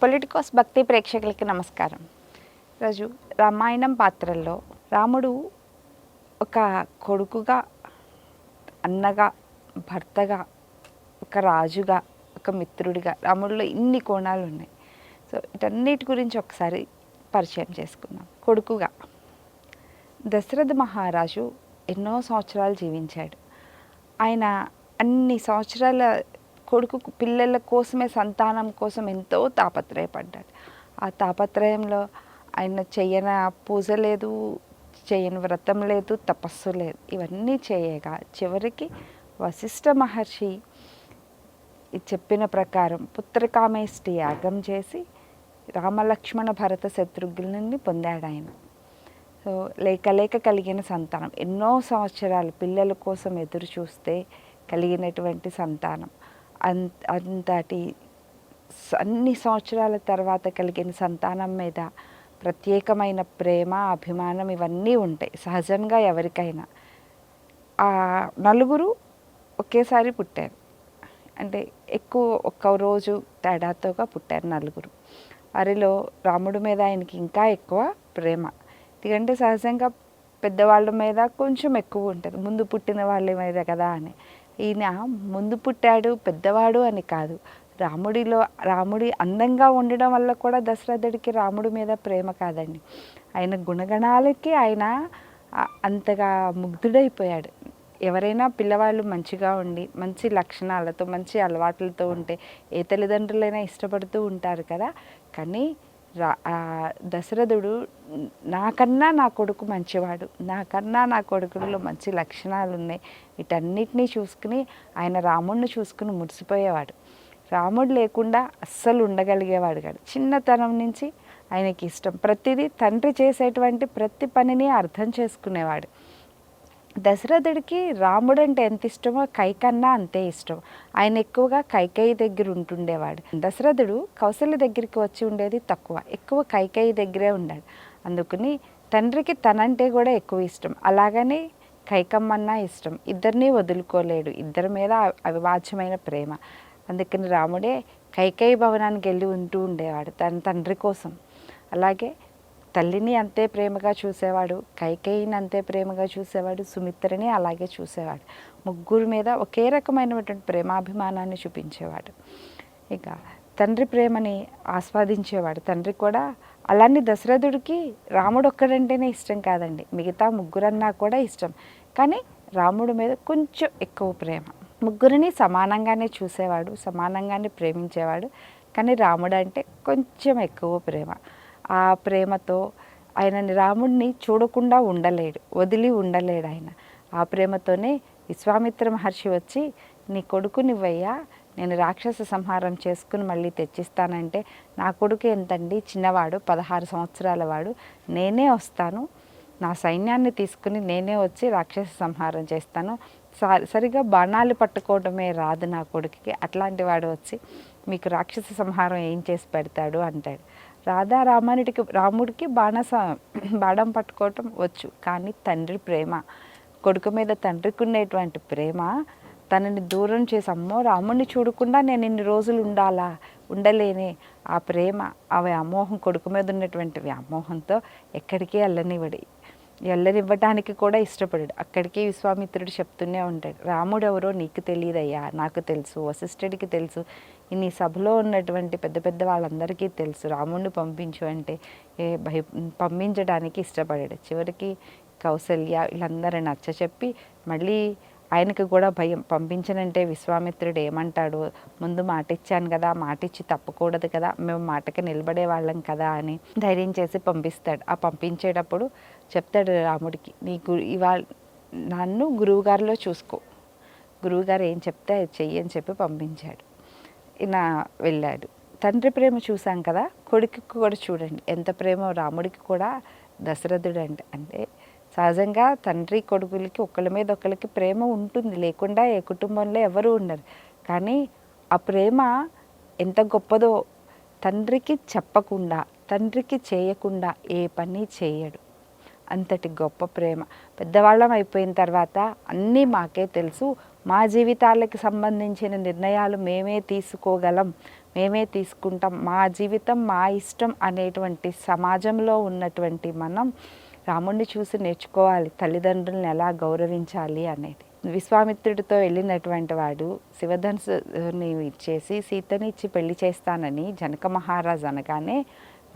Politicos భక్తి ప్రేక్షకులకి నమస్కారం. ఈరోజు రామాయణం పాత్రల్లో రాముడు ఒక కొడుకుగా, అన్నగా, భర్తగా, ఒక రాజుగా, ఒక మిత్రుడిగా రాముడిలో ఇన్ని కోణాలు ఉన్నాయి. సో వీటన్నిటి గురించి ఒకసారి పరిచయం చేసుకుందాం. కొడుకుగా దశరథ మహారాజు ఎన్నో సంవత్సరాలు జీవించాడు. ఆయన అన్ని సంవత్సరాల కొడుకు పిల్లల కోసమే, సంతానం కోసం ఎంతో తాపత్రయపడ్డాడు. ఆ తాపత్రయంలో ఆయన చెయ్యని పూజ లేదు, చేయని వ్రతం లేదు, తపస్సు లేదు. ఇవన్నీ చేయగా చివరికి వశిష్ఠ మహర్షి చెప్పిన ప్రకారం పుత్రకామేష్టి యాగం చేసి రామలక్ష్మణ భరత శత్రుఘ్నుల్ని పొందాడు ఆయన. సో లేక కలిగిన సంతానం, ఎన్నో సంవత్సరాలు పిల్లల కోసం ఎదురు చూస్తే కలిగినటువంటి సంతానం, అంతటి అన్ని సంవత్సరాల తర్వాత కలిగిన సంతానం మీద ప్రత్యేకమైన ప్రేమ, అభిమానం ఇవన్నీ ఉంటాయి సహజంగా ఎవరికైనా. ఆ నలుగురు ఒకేసారి పుట్టారు, అంటే ఎక్కువ ఒక్క రోజు తేడాతోగా పుట్టారు నలుగురు. వారిలో రాముడి మీద ఆయనకి ఇంకా ఎక్కువ ప్రేమ. ఎందుకంటే సహజంగా పెద్దవాళ్ళ మీద కొంచెం ఎక్కువ ఉంటుంది, ముందు పుట్టిన వాళ్ళ మీద కదా అని. ఈయన ముందు పుట్టాడు, పెద్దవాడు అని కాదు, రాముడి అందంగా ఉండడం వల్ల కూడా దశరథుడికి రాముడి మీద ప్రేమ కాదండి, ఆయన గుణగణాలకి ఆయన అంతగా ముగ్ధుడైపోయాడు. ఎవరైనా పిల్లవాళ్ళు మంచిగా ఉండి మంచి లక్షణాలతో, మంచి అలవాట్లతో ఉంటే ఏ తల్లిదండ్రులైనా ఇష్టపడుతూ ఉంటారు కదా. కానీ దశరథుడు నాకన్నా నా కొడుకు మంచివాడు, నాకన్నా నా కొడుకులో మంచి లక్షణాలు ఉన్నాయి, వీటన్నిటినీ చూసుకుని ఆయన రాముడిని చూసుకుని మురిసిపోయేవాడు. రాముడు లేకుండా అస్సలు ఉండగలిగేవాడు కాదు. చిన్నతనం నుంచి ఆయనకి ఇష్టం, ప్రతిదీ తండ్రి చేసేటువంటి ప్రతి పనిని అర్థం చేసుకునేవాడు. దశరథుడికి రాముడు అంటే ఎంత ఇష్టమో కైకన్నా అంతే ఇష్టం. ఆయన ఎక్కువగా కైకేయి దగ్గర ఉంటుండేవాడు. దశరథుడు కౌసల్య దగ్గరికి వచ్చి ఉండేది తక్కువ, ఎక్కువ కైకేయి దగ్గరే ఉన్నాడు. అందుకని తండ్రికి తనంటే కూడా ఎక్కువ ఇష్టం, అలాగని కైకమ్మన్నా ఇష్టం. ఇద్దరినీ వదులుకోలేడు, ఇద్దరి మీద అవివాచ్యమైన ప్రేమ. అందుకని రాముడే కైకేయి భవనానికి వెళ్ళి ఉంటూ ఉండేవాడు తన తండ్రి కోసం. అలాగే తల్లిని అంతే ప్రేమగా చూసేవాడు, కైకేయిని అంతే ప్రేమగా చూసేవాడు, సుమిత్రని అలాగే చూసేవాడు. ముగ్గురు మీద ఒకే రకమైనటువంటి ప్రేమాభిమానాన్ని చూపించేవాడు. ఇక తండ్రి ప్రేమని ఆస్వాదించేవాడు. తండ్రి కూడా అలానే దశరథుడికి రాముడు ఒక్కడంటేనే ఇష్టం కాదండి, మిగతా ముగ్గురన్నా కూడా ఇష్టం. కానీ రాముడి మీద కొంచెం ఎక్కువ ప్రేమ. ముగ్గురిని సమానంగానే చూసేవాడు, సమానంగానే ప్రేమించేవాడు. కానీ రాముడు అంటే కొంచెం ఎక్కువ ప్రేమ. ఆ ప్రేమతో ఆయన రాముడిని చూడకుండా ఉండలేడు, వదిలి ఉండలేడు ఆయన. ఆ ప్రేమతోనే విశ్వామిత్ర మహర్షి వచ్చి, నీ కొడుకు నువ్వయ్యా, నేను రాక్షస సంహారం చేసుకుని మళ్ళీ తెచ్చిస్తానంటే, నా కొడుకు ఎంతండి, చిన్నవాడు, 16 సంవత్సరాల వాడు, నేనే వస్తాను, నా సైన్యాన్ని తీసుకుని నేనే వచ్చి రాక్షస సంహారం చేస్తాను, సరిగా బాణాలు పట్టుకోవడమే రాదు నా కొడుకుకి, అట్లాంటి వాడు వచ్చి మీకు రాక్షస సంహారం ఏం చేసి పెడతాడు అంటాడు. రాముడికి బాణం పట్టుకోవటం వచ్చు, కానీ తండ్రి ప్రేమ, కొడుకు మీద తండ్రికి ఉండేటువంటి ప్రేమ తనని దూరం చేసి, అమ్మో రాముడిని చూడకుండా నేను ఇన్ని రోజులు ఉండలేనే, ఆ ప్రేమ, ఆ వ్యామోహం, కొడుకు మీద ఉన్నటువంటి వ్యామోహంతో ఎక్కడికి వెళ్ళనివ్వటానికి కూడా ఇష్టపడాడు. అక్కడికి విశ్వామిత్రుడు చెప్తూనే ఉంటాడు, రాముడు ఎవరో నీకు తెలియదయ్యా, నాకు తెలుసు, వశిష్ఠుడికి తెలుసు, నీ సభలో ఉన్నటువంటి పెద్ద పెద్ద వాళ్ళందరికీ తెలుసు, రాముడిని పంపించు అంటే పంపించడానికి ఇష్టపడాడు. చివరికి కౌసల్య వీళ్ళందరూ నచ్చ చెప్పి మళ్ళీ ఆయనకు కూడా భయం, పంపించనంటే విశ్వామిత్రుడు ఏమంటాడు, ముందు మాట ఇచ్చాను కదా, మాట ఇచ్చి తప్పకూడదు కదా, మేము మాటకి నిలబడే వాళ్ళం కదా అని ధైర్యం చేసి పంపిస్తాడు. ఆ పంపించేటప్పుడు చెప్తాడు రాముడికి, ఇవాళ నన్ను గురువుగారిలో చూసుకో, గురువుగారు ఏం చెప్తే అది చెయ్యి అని చెప్పి పంపించాడు. ఈయన వెళ్ళాడు. తండ్రి ప్రేమ చూసాం కదా, కొడుకుకి కూడా చూడండి ఎంత ప్రేమ రాముడికి కూడా దశరథుడు అంటే సహజంగా తండ్రి కొడుకులకి ఒకళ్ళ మీద ఒకళ్ళకి ప్రేమ ఉంటుంది, లేకుండా ఏ కుటుంబంలో ఎవరు ఉండరు. కానీ ఆ ప్రేమ ఎంత గొప్పదో, తండ్రికి చెప్పకుండా, తండ్రికి చేయకుండా ఏ పని చేయడు, అంతటి గొప్ప ప్రేమ. పెద్దవాళ్ళం అయిపోయిన తర్వాత అన్నీ మాకే తెలుసు, మా జీవితాలకి సంబంధించిన నిర్ణయాలు మేమే తీసుకోగలం, మేమే తీసుకుంటాం, మా జీవితం మా ఇష్టం అనేటువంటి సమాజంలో ఉన్నటువంటి మనం రాముడిని చూసి నేర్చుకోవాలి తల్లిదండ్రులను ఎలా గౌరవించాలి అనేది. విశ్వామిత్రుడితో వెళ్ళినటువంటి వాడు శివధనుసుని ఇచ్చేసి సీతని ఇచ్చి పెళ్లి చేస్తానని జనక మహారాజు అనగానే,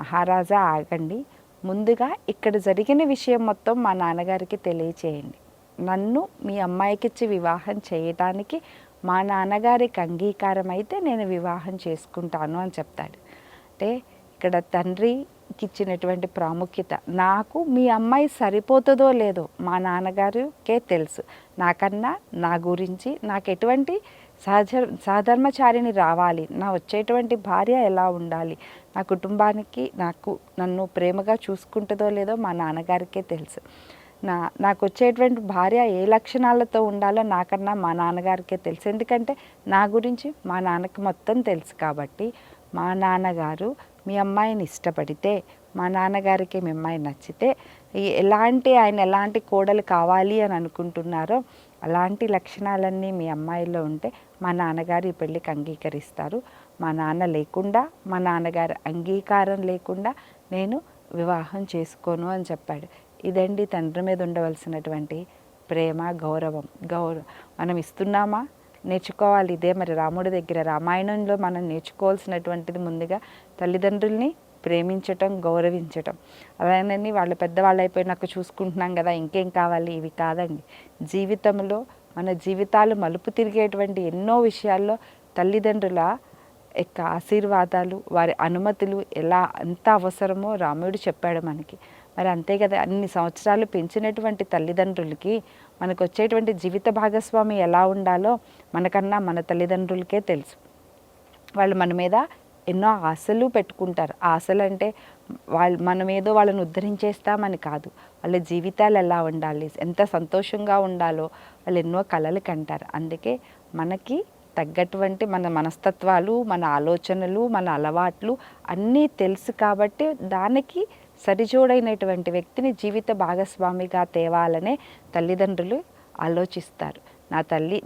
మహారాజా ఆగండి, ముందుగా ఇక్కడ జరిగిన విషయం మొత్తం మా నాన్నగారికి తెలియచేయండి. నన్ను మీ అమ్మాయికిచ్చి వివాహం చేయటానికి మా నాన్నగారికి అంగీకారం అయితే నేను వివాహం చేసుకుంటాను అని చెప్తాడు. అంటే ఇక్కడ తండ్రికి ఇచ్చినటువంటి ప్రాముఖ్యత, నాకు మీ అమ్మాయి సరిపోతుందో లేదో మా నాన్నగారికే తెలుసు, నాకన్నా నా గురించి నాకు ఎటువంటి సహధర్మచారిని రావాలి, నా వచ్చేటువంటి భార్య ఎలా ఉండాలి, నా కుటుంబానికి నన్ను ప్రేమగా చూసుకుంటుందో లేదో మా నాన్నగారికే తెలుసు, నాకు వచ్చేటువంటి భార్య ఏ లక్షణాలతో ఉండాలో నాకన్నా మా నాన్నగారికే తెలుసు. ఎందుకంటే నా గురించి మా నాన్నకి మొత్తం తెలుసు. కాబట్టి మా నాన్నగారు మీ అమ్మాయిని ఇష్టపడితే, మా నాన్నగారికి మీ అమ్మాయి నచ్చితే, ఆయన ఎలాంటి కోడలు కావాలి అని అనుకుంటున్నారో అలాంటి లక్షణాలన్నీ మీ అమ్మాయిలో ఉంటే మా నాన్నగారు ఈ పెళ్ళికి అంగీకరిస్తారు. మా నాన్న లేకుండా, మా నాన్నగారు అంగీకారం లేకుండా నేను వివాహం చేసుకోను అని చెప్పాడు. ఇదండి తండ్రి మీద ఉండవలసినటువంటి ప్రేమ, గౌరవం. మనం ఇస్తున్నామా, నేర్చుకోవాలి. ఇదే మరి రాముడి దగ్గర రామాయణంలో మనం నేర్చుకోవాల్సినటువంటిది ముందుగా తల్లిదండ్రుల్ని ప్రేమించటం, గౌరవించటం. అలానే వాళ్ళు పెద్దవాళ్ళు అయిపోయినాక చూసుకుంటున్నాం కదా ఇంకేం కావాలి, ఇవి కాదండి. జీవితంలో మన జీవితాలు మలుపు తిరిగేటువంటి ఎన్నో విషయాల్లో తల్లిదండ్రుల యొక్క ఆశీర్వాదాలు, వారి అనుమతులు ఎంత అవసరమో రాముడు చెప్పాడు మనకి. మరి అంతే కదా, అన్ని సంవత్సరాలు పెంచినటువంటి తల్లిదండ్రులకి మనకు వచ్చేటువంటి జీవిత భాగస్వామి ఎలా ఉండాలో మనకన్నా మన తల్లిదండ్రులకే తెలుసు. వాళ్ళు మన మీద ఎన్నో ఆశలు పెట్టుకుంటారు. ఆశలు అంటే మనమేదో వాళ్ళని ఉద్ధరించేస్తామని కాదు, వాళ్ళ జీవితాలు ఎలా ఉండాలి, ఎంత సంతోషంగా ఉండాలో వాళ్ళు ఎన్నో కలలు కంటారు. అందుకే మనకి తగ్గటువంటి మన మనస్తత్వాలు, మన ఆలోచనలు, మన అలవాట్లు అన్నీ తెలుసు. కాబట్టి దానికి సరిజోడైనటువంటి వ్యక్తిని జీవిత భాగస్వామిగా తేవాలనే తల్లిదండ్రులు ఆలోచిస్తారు.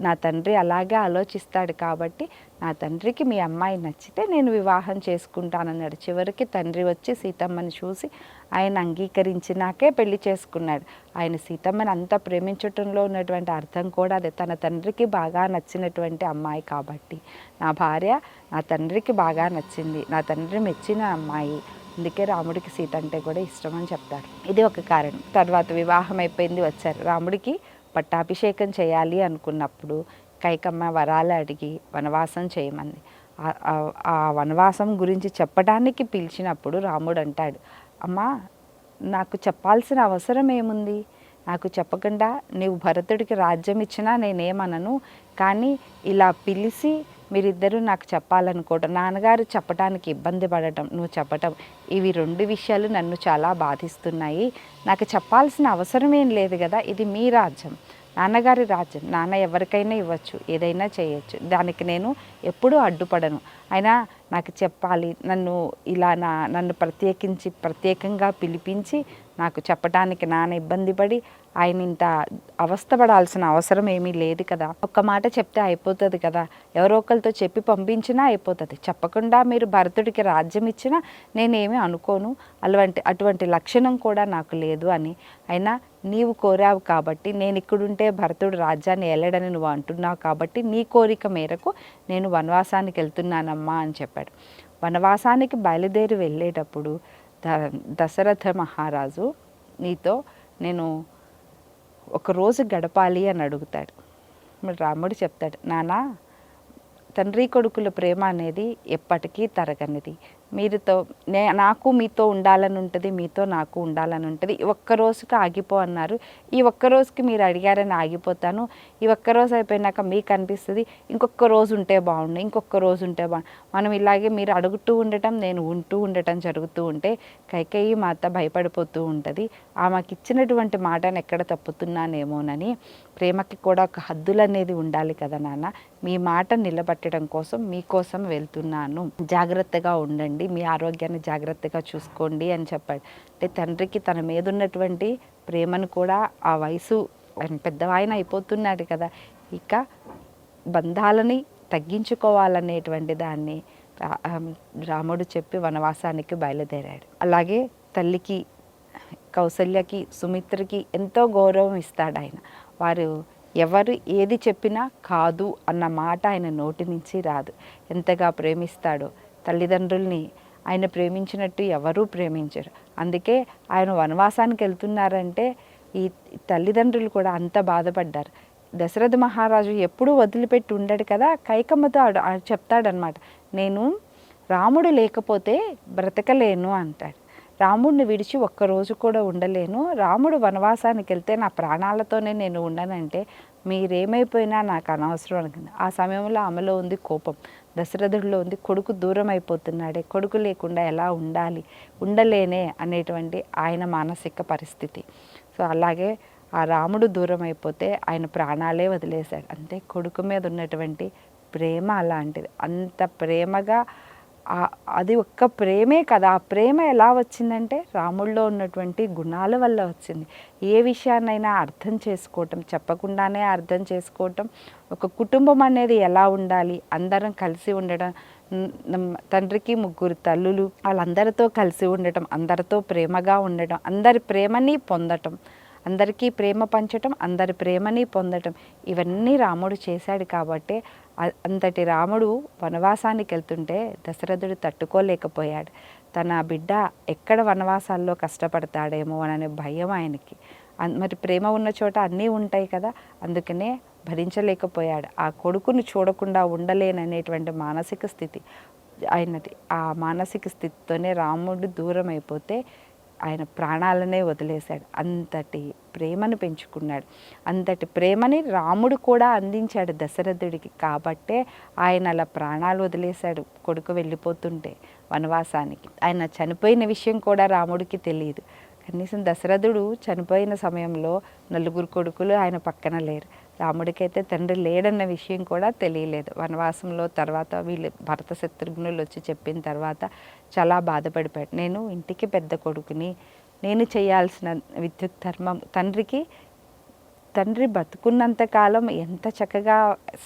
నా తండ్రి అలాగే ఆలోచిస్తాడు కాబట్టి నా తండ్రికి మీ అమ్మాయి నచ్చితే నేను వివాహం చేసుకుంటానన్నాడు. చివరికి తండ్రి వచ్చి సీతమ్మని చూసి ఆయన అంగీకరించినాకే పెళ్లి చేసుకున్నాడు. ఆయన సీతమ్మని అంత ప్రేమించటంలో ఉన్నటువంటి అర్థం కూడా అదే. తన తండ్రికి బాగా నచ్చినటువంటి అమ్మాయి కాబట్టి, నా భార్య నా తండ్రికి బాగా నచ్చింది, నా తండ్రి మెచ్చిన అమ్మాయి, అందుకే రాముడికి సీత అంటే కూడా ఇష్టం అని చెప్తారు. ఇది ఒక కారణం. తర్వాత వివాహం అయిపోయింది, వచ్చారు. రాముడికి పట్టాభిషేకం చేయాలి అనుకున్నప్పుడు కైకమ్మ వరాలు అడిగి వనవాసం చేయమంది. ఆ వనవాసం గురించి చెప్పడానికి పిలిచినప్పుడు రాముడు అంటాడు, అమ్మా నాకు చెప్పాల్సిన అవసరం ఏముంది, నాకు చెప్పకుండా నీవు భరతుడికి రాజ్యం ఇచ్చినా నేనేమనను, కానీ ఇలా పిలిచి మీరిద్దరూ నాకు చెప్పాలనుకోవటం, నాన్నగారు చెప్పడానికి ఇబ్బంది పడటం, నువ్వు చెప్పటం, ఇవి రెండు విషయాలు నన్ను చాలా బాధిస్తున్నాయి. నాకు చెప్పాల్సిన అవసరం ఏం లేదు కదా, ఇది మీ రాజ్యం, నాన్నగారి రాజ్యం, నాన్న ఎవరికైనా ఇవ్వచ్చు, ఏదైనా చేయొచ్చు, దానికి నేను ఎప్పుడూ అడ్డుపడను. అయినా నాకు చెప్పాలి, నన్ను ప్రత్యేకంగా పిలిపించి నాకు చెప్పడానికి నాన్న ఇబ్బంది పడి ఆయన ఇంత అవస్థపడాల్సిన అవసరం ఏమీ లేదు కదా, ఒక్క మాట చెప్తే అయిపోతుంది కదా, ఎవరో ఒకరితో చెప్పి పంపించినా అయిపోతుంది, చెప్పకుండా మీరు భరతుడికి రాజ్యం ఇచ్చినా నేనేమీ అనుకోను, అటువంటి లక్షణం కూడా నాకు లేదు అని. అయినా నీవు కోరావు కాబట్టి, నేను ఇక్కడుంటే భరతుడు రాజ్యాన్ని ఏలడని నువ్వు అంటున్నావు కాబట్టి నీ కోరిక మేరకు నేను వనవాసానికి వెళ్తున్నానమ్మా అని చెప్పాడు. వనవాసానికి బయలుదేరి వెళ్ళేటప్పుడు దశరథ మహారాజు నీతో నేను ఒకరోజు గడపాలి అని అడుగుతాడు. మరి రాముడు చెప్తాడు, నానా తండ్రి కొడుకుల ప్రేమ అనేది ఎప్పటికీ తరగనిది, నాకు మీతో ఉండాలని ఉంటుంది, మీతో నాకు ఉండాలని ఉంటుంది, ఒక్కరోజుకి ఆగిపో అన్నారు, ఈ ఒక్కరోజుకి మీరు అడిగారని ఆగిపోతాను, ఈ ఒక్కరోజు అయిపోయినాక మీకు అనిపిస్తుంది ఇంకొక రోజు ఉంటే బాగుండు, ఇంకొక రోజు ఉంటే బాగుండు, మనం ఇలాగే మీరు అడుగుతూ ఉండటం నేను ఉంటూ ఉండటం జరుగుతూ ఉంటే కైకేయి మాత భయపడిపోతూ ఉంటుంది, ఆమెకి ఇచ్చినటువంటి మాటను ఎక్కడ తప్పుతున్నానేమోనని. ప్రేమకి కూడా ఒక హద్దులు అనేది ఉండాలి కదా నాన్న, మీ మాట నిలబెట్టడం కోసం మీకోసం వెళ్తున్నాను, జాగ్రత్తగా ఉండండి, మీ ఆరోగ్యాన్ని జాగ్రత్తగా చూసుకోండి అని చెప్పాడు. అంటే తండ్రికి తన మీద ఉన్నటువంటి ప్రేమను కూడా, ఆ వయసు పెద్దవాయన అయిపోతున్నాడు కదా, ఇక బంధాలని తగ్గించుకోవాలనేటువంటి దాన్ని రాముడు చెప్పి వనవాసానికి బయలుదేరాడు. అలాగే తల్లికి కౌసల్యకి సుమిత్రకి ఎంతో గౌరవం ఇస్తాడు ఆయన. వారు ఎవరు ఏది చెప్పినా కాదు అన్న మాట ఆయన నోటి నుంచి రాదు. ఎంతగా ప్రేమిస్తాడో తల్లిదండ్రుల్ని ఆయన ప్రేమించినట్టు ఎవరూ ప్రేమించరు. అందుకే ఆయన వనవాసానికి వెళ్తున్నారంటే ఈ తల్లిదండ్రులు కూడా అంత బాధపడ్డారు. దశరథ మహారాజు ఎప్పుడూ వదిలిపెట్టి ఉండడు కదా, కైకమ్మతో చెప్తాడనమాట, నేను రాముడు లేకపోతే బ్రతకలేను అంటాడు. రాముడిని విడిచి ఒక్కరోజు కూడా ఉండలేను. రాముడు వనవాసానికి వెళ్తే నా ప్రాణాలతోనే నేను ఉండనంటే మీరేమైపోయినా నాకు అనవసరం అనుకుంది. ఆ సమయంలో ఆమెలో ఉంది కోపం, దశరథుడిలో ఉంది కొడుకు దూరం అయిపోతున్నాడే, కొడుకు లేకుండా ఎలా ఉండాలి, ఉండలేనే అనేటువంటి ఆయన మానసిక పరిస్థితి. సో అలాగే ఆ రాముడు దూరం అయిపోతే ఆయన ప్రాణాలే వదిలేశాడు. అంటే కొడుకు మీద ఉన్నటువంటి ప్రేమ అలాంటిది. అంత ప్రేమగా అది ఒక్క ప్రేమే కదా, ఆ ప్రేమ ఎలా వచ్చిందంటే రాముడిలో ఉన్నటువంటి గుణాల వల్ల వచ్చింది. ఏ విషయాన్నైనా అర్థం చేసుకోవటం, చెప్పకుండానే అర్థం చేసుకోవటం, ఒక కుటుంబం అనేది ఎలా ఉండాలి, అందరం కలిసి ఉండడం, తండ్రికి 3 తల్లులు, వాళ్ళందరితో కలిసి ఉండటం, అందరితో ప్రేమగా ఉండటం, అందరి ప్రేమని పొందటం, అందరికీ ప్రేమ పంచటం, అందరి ప్రేమని పొందటం, ఇవన్నీ రాముడు చేశాడు. కాబట్టి అంతటి రాముడు వనవాసానికి వెళ్తుంటే దశరథుడు తట్టుకోలేకపోయాడు. తన బిడ్డ ఎక్కడ వనవాసాల్లో కష్టపడతాడేమో అనే భయం ఆయనకి. మరి ప్రేమ ఉన్న చోట అన్నీ ఉంటాయి కదా, అందుకనే భరించలేకపోయాడు. ఆ కొడుకును చూడకుండా ఉండలేననేటువంటి మానసిక స్థితి ఆయనది. ఆ మానసిక స్థితితోనే రాముడు దూరం అయిపోతే ఆయన ప్రాణాలనే వదిలేశాడు. అంతటి ప్రేమను పెంచుకున్నాడు. అంతటి ప్రేమని రాముడు కూడా అందించాడు దశరథుడికి. కాబట్టే ఆయన అలా ప్రాణాలు వదిలేశాడు కొడుకు వెళ్ళిపోతుంటే వనవాసానికి. ఆయన చనిపోయిన విషయం కూడా రాముడికి తెలియదు. కనీసం దశరథుడు చనిపోయిన సమయంలో 4 కొడుకులు ఆయన పక్కన లేరు. రాముడికైతే తండ్రి లేడన్న విషయం కూడా తెలియలేదు. వనవాసంలో తర్వాత వీళ్ళు భరత శత్రుఘ్నులు వచ్చి చెప్పిన తర్వాత చాలా బాధపడిపోయాడు. నేను ఇంటికి పెద్ద కొడుకుని, నేను చేయాల్సిన విద్యుత్ ధర్మం తండ్రి బతుకున్నంతకాలం ఎంత చక్కగా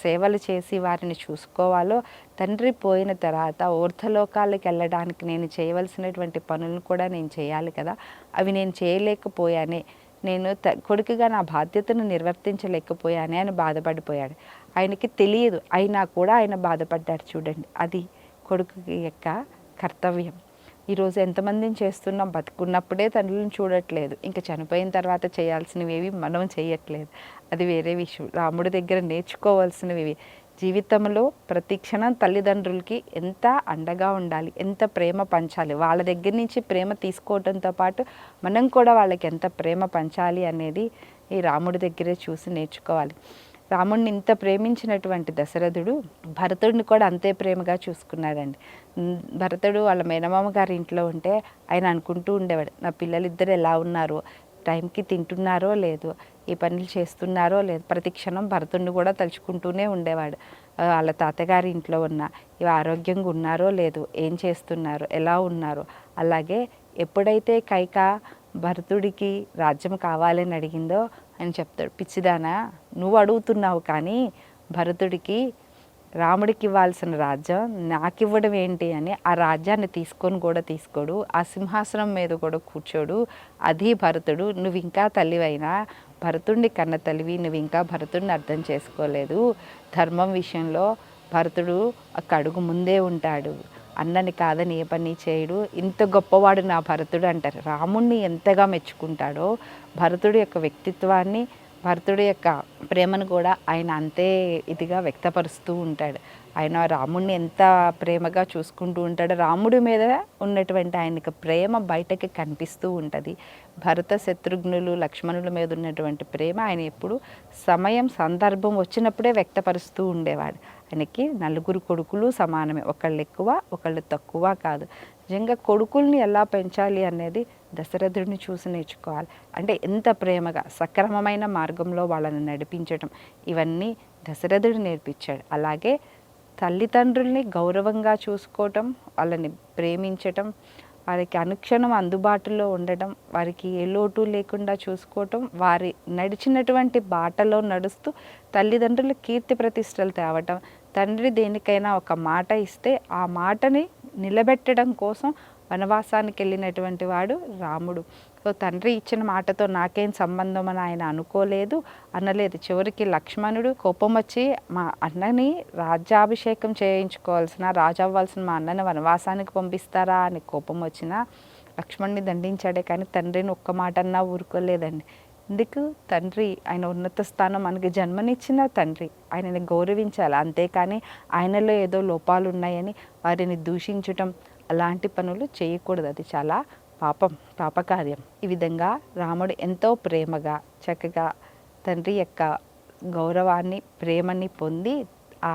సేవలు చేసి వారిని చూసుకోవాలో, తండ్రి పోయిన తర్వాత ఊర్ధ్వలోకాలకు వెళ్ళడానికి నేను చేయవలసినటువంటి పనులను కూడా నేను చేయాలి కదా, అవి నేను చేయలేకపోయానే, నేను కొడుకుగా నా బాధ్యతను నిర్వర్తించలేకపోయానే అని బాధపడిపోయాడు. ఆయనకి తెలియదు, అయినా కూడా ఆయన బాధపడ్డాడు. చూడండి, అది కొడుకు యొక్క కర్తవ్యం. ఈరోజు ఎంతమందిని చేస్తున్నాం, బతుకున్నప్పుడే తండ్రులను చూడట్లేదు, ఇంకా చనిపోయిన తర్వాత చేయాల్సినవి ఏవి మనం చేయట్లేదు, అది వేరే విషయం. రాముడి దగ్గర నేర్చుకోవాల్సినవి జీవితంలో ప్రతి క్షణం తల్లిదండ్రులకి ఎంత అండగా ఉండాలి, ఎంత ప్రేమ పంచాలి, వాళ్ళ దగ్గర నుంచి ప్రేమ తీసుకోవడంతో పాటు మనం కూడా వాళ్ళకి ఎంత ప్రేమ పంచాలి అనేది ఈ రాముడి దగ్గరే చూసి నేర్చుకోవాలి. రాముడిని ఇంత ప్రేమించినటువంటి దశరథుడు భరతుడిని కూడా అంతే ప్రేమగా చూసుకున్నాడండి. భరతుడు వాళ్ళ మేనమామ గారి ఇంట్లో ఉంటే ఆయన అనుకుంటూ ఉండేవాడు, నా పిల్లలిద్దరు ఎలా ఉన్నారో, టైంకి తింటున్నారో లేదో, ఈ పనులు చేస్తున్నారో లేదు, ప్రతి క్షణం భరతుడిని కూడా తలుచుకుంటూనే ఉండేవాడు. వాళ్ళ తాతగారి ఇంట్లో ఉన్న ఇవి ఆరోగ్యంగా ఉన్నారో లేదు, ఏం చేస్తున్నారు, ఎలా ఉన్నారు. అలాగే ఎప్పుడైతే కైక భరతుడికి రాజ్యం కావాలని అడిగిందో ఆయన చెప్తాడు, పిచ్చిదానా నువ్వు అడుగుతున్నావు కానీ భరతుడికి రాముడికి ఇవ్వాల్సిన రాజ్యం నాకు ఇవ్వడం ఏంటి అని ఆ రాజ్యాన్ని తీసుకొని కూడా తీసుకోడు, ఆ సింహాసనం మీద కూడా కూర్చోడు, అది భరతుడు. నువ్వు ఇంకా తల్లివైనా భరతుడిని కన్న తల్లివి, నువ్వు ఇంకా భరతుడిని అర్థం చేసుకోలేదు. ధర్మం విషయంలో భరతుడు ఒక అడుగు ముందే ఉంటాడు, అన్నని కాదని ఏ పని చేయడు, ఇంత గొప్పవాడు నా భరతుడు అంటారు. రాముణ్ణి ఎంతగా మెచ్చుకుంటాడో భరతుడి యొక్క వ్యక్తిత్వాన్ని, భరతుడి యొక్క ప్రేమను కూడా ఆయన అంతే ఇదిగా వ్యక్తపరుస్తూ ఉంటాడు. ఆయన రాముడిని ఎంత ప్రేమగా చూసుకుంటూ ఉంటాడు. రాముడి మీద ఉన్నటువంటి ఆయనకి ప్రేమ బయటకి కనిపిస్తూ ఉంటుంది. భరత శత్రుఘ్నులు లక్ష్మణుల మీద ఉన్నటువంటి ప్రేమ ఆయన ఎప్పుడు సమయం సందర్భం వచ్చినప్పుడే వ్యక్తపరుస్తూ ఉండేవాడు. ఆయనకి 4 కొడుకులు సమానమే, ఒకళ్ళు ఎక్కువ ఒకళ్ళు తక్కువ కాదు. నిజంగా కొడుకుల్ని ఎలా పెంచాలి అనేది దశరథుడిని చూసి నేర్చుకోవాలి. అంటే ఎంత ప్రేమగా సక్రమమైన మార్గంలో వాళ్ళని నడిపించడం, ఇవన్నీ దశరథుడు నేర్పించాడు. అలాగే తల్లిదండ్రుల్ని గౌరవంగా చూసుకోవటం, వాళ్ళని ప్రేమించటం, వారికి అనుక్షణం అందుబాటులో ఉండటం, వారికి ఏ లోటు లేకుండా చూసుకోవటం, వారి నడిచినటువంటి బాటలో నడుస్తూ తల్లిదండ్రులు కీర్తి ప్రతిష్టలు తేవటం, తండ్రి దేనికైనా ఒక మాట ఇస్తే ఆ మాటని నిలబెట్టడం కోసం వనవాసానికి వెళ్ళినటువంటి వాడు రాముడు. సో తండ్రి ఇచ్చిన మాటతో నాకేం సంబంధం అని ఆయన అనుకోలేదు, అనలేదు. చివరికి లక్ష్మణుడు కోపం వచ్చి మా అన్నని రాజ్యాభిషేకం చేయించుకోవాల్సిన, రాజు అవ్వాల్సిన మా అన్నని వనవాసానికి పంపిస్తారా అని కోపం వచ్చినా లక్ష్మణ్ణి దండించాడే కానీ తండ్రిని ఒక్క మాట అన్నా ఊరుకోలేదండి. ఎందుకు? తండ్రి ఆయన ఉన్నత స్థానం, మనకి జన్మనిచ్చిన తండ్రి, ఆయనని గౌరవించాలి. అంతేకాని ఆయనలో ఏదో లోపాలు ఉన్నాయని వారిని దూషించటం అలాంటి పనులు చేయకూడదు. అది చాలా పాపకార్యం. ఈ విధంగా రాముడు ఎంతో ప్రేమగా చక్కగా తండ్రి యొక్క గౌరవాన్ని ప్రేమని పొంది ఆ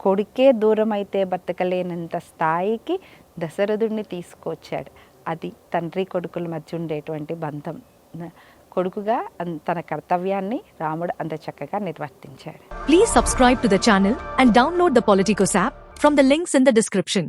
కొడుకే దూరం అయితే బతకలేనంత స్థాయికి దశరథుడిని తీసుకొచ్చాడు. అది తండ్రి కొడుకుల మధ్య ఉండేటువంటి బంధం. కొడుకుగా తన కర్తవ్యాన్ని రాముడు అంత చక్కగా నిర్వర్తించాడు. Please subscribe to the channel and download the Politicos app from the links in the description.